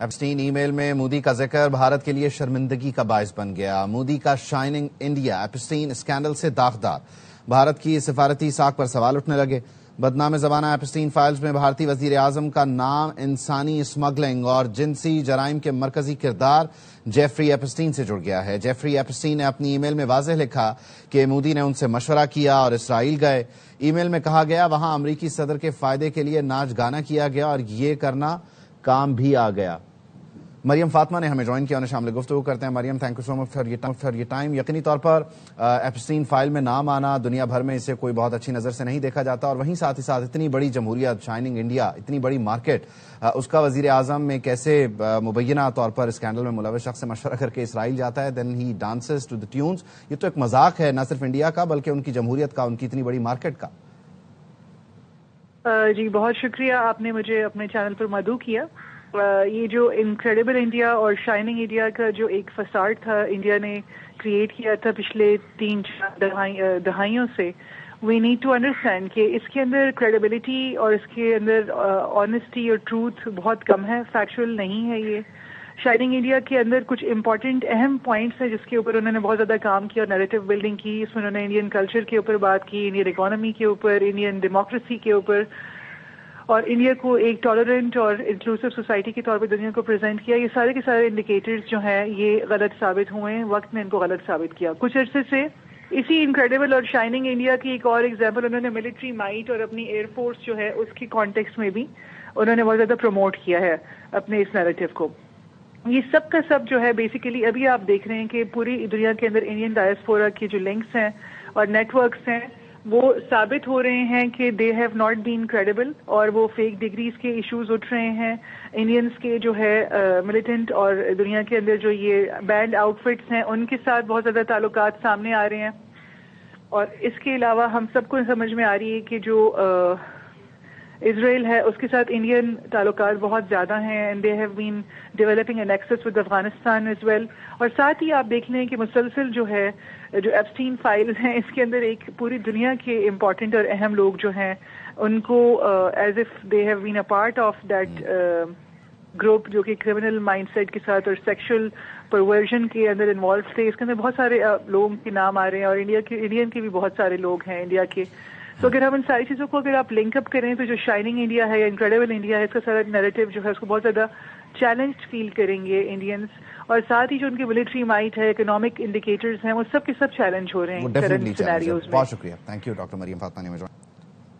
Epstein ای میل میں مودی کا ذکر بھارت کے لیے شرمندگی کا باعث بن گیا. مودی کا شائننگ انڈیا ایپسٹین اسکینڈل سے داغدار. بھارت کی سفارتی ساکھ پر سوال اٹھنے لگے. بدنام زمانہ ایپسٹین فائلز میں بھارتی وزیر اعظم کا نام انسانی اسمگلنگ اور جنسی جرائم کے مرکزی کردار جیفری ایپسٹین سے جڑ گیا ہے. جیفری ایپسٹین نے اپنی ای میل میں واضح لکھا کہ مودی نے ان سے مشورہ کیا اور اسرائیل گئے. ای میل میں کہا گیا وہاں امریکی صدر کے فائدے کے لیے ناچ گانا کیا گیا اور یہ کرنا کام بھی آ گیا. مریم فاطمہ نے ہمیں جوائن کیا اور شامل گفتگو کرتے ہیں. Maryam, thank you so much for your time. یقینی طور پر ایپسٹین فائل میں نام آنا دنیا بھر میں اسے کوئی بہت اچھی نظر سے نہیں دیکھا جاتا، اور وہیں ساتھ ہی ساتھ اتنی بڑی جمہوریت، شائننگ انڈیا، اتنی بڑی مارکیٹ، اس کا وزیر اعظم میں کیسے مبینہ طور پر اسکینڈل میں ملوث شخص سے مشورہ کر کے اسرائیل جاتا ہے. دین ہی ڈانسز ٹو دی ٹیونز. یہ تو ایک مذاق ہے نہ صرف انڈیا کا بلکہ ان کی جمہوریت کا، ان کی اتنی بڑی مارکیٹ کا. جی بہت شکریہ، آپ نے مجھے اپنے چینل پر مدعو کیا. یہ جو انکریڈیبل انڈیا اور شائننگ انڈیا کا جو ایک فساد تھا انڈیا نے کریٹ کیا تھا پچھلے 3-4 دہائیوں سے، وی نیڈ ٹو انڈرسٹینڈ کہ اس کے اندر کریڈیبلٹی اور اس کے اندر آنیسٹی اور ٹروتھ بہت کم ہے، فیکچوئل نہیں ہے. یہ شائننگ انڈیا کے اندر کچھ امپورٹنٹ اہم پوائنٹس ہیں جس کے اوپر انہوں نے بہت زیادہ کام کیا اور نیریٹو بلڈنگ کی. اس میں انہوں نے انڈین کلچر کے اوپر بات کی، انڈین اکانومی کے اوپر، انڈین ڈیموکریسی کے اوپر، اور انڈیا کو ایک ٹالرنٹ اور انکلوسو سوسائٹی کے طور پہ دنیا کو پریزنٹ کیا. یہ سارے کے سارے انڈیکیٹرز جو ہیں یہ غلط ثابت ہوئے ہیں، وقت نے ان کو غلط ثابت کیا. کچھ عرصے سے اسی انکریڈیبل اور شائننگ انڈیا کی ایک اور ایگزامپل انہوں نے ملٹری مائٹ اور اپنی ایئر فورس جو ہے اس کی کانٹیکسٹ میں بھی انہوں نے بہت زیادہ پروموٹ کیا ہے اپنے اس نیریٹو کو. یہ سب کا سب جو ہے بیسیکلی ابھی آپ دیکھ رہے ہیں کہ پوری دنیا کے اندر انڈین ڈائسپورا کی جو لنکس ہیں اور نیٹ ورکس ہیں وہ ثابت ہو رہے ہیں کہ they have not been credible, اور وہ فیک ڈگریز کے ایشوز اٹھ رہے ہیں. انڈینس کے جو ہے ملیٹنٹ اور دنیا کے اندر جو یہ بینڈ آؤٹ فٹس ہیں ان کے ساتھ بہت زیادہ تعلقات سامنے آ رہے ہیں. اور اس کے علاوہ ہم سب کو سمجھ میں آ رہی ہے کہ جو اسرائیل ہے اس کے ساتھ انڈین تعلقات بہت زیادہ ہیں، and they have been developing an access with Afghanistan as well. اور ساتھ ہی آپ دیکھ لیں کہ مسلسل جو ہے جو ایپسٹین فائلز ہیں اس کے اندر ایک پوری دنیا کے امپورٹنٹ اور اہم لوگ جو ہیں ان کو as if they have been a part of that group جو کہ کرمنل مائنڈ سیٹ کے ساتھ اور سیکشل پرورژن کے اندر انوالو تھے. اس کے اندر بہت سارے لوگوں کے نام آ رہے ہیں اور انڈین کے بھی بہت سارے لوگ ہیں انڈیا کے. تو اگر ہم ان ساری چیزوں کو اگر آپ لنک اپ کریں تو جو شائننگ انڈیا ہے یا انکریڈیبل انڈیا ہے اس کا سارا نیریٹو جو ہے اس کو بہت زیادہ چیلنج فیل کریں گے انڈینس. اور ساتھ ہی جو ان کی ملٹری مائٹ ہے، اکنامک انڈیکیٹرز ہیں، وہ سب کے سب چیلنج ہو رہے ہیں کرنٹ سینیریوز میں. بہت شکریہ. تھینک یو ڈاکٹر مریم فاطمہ نے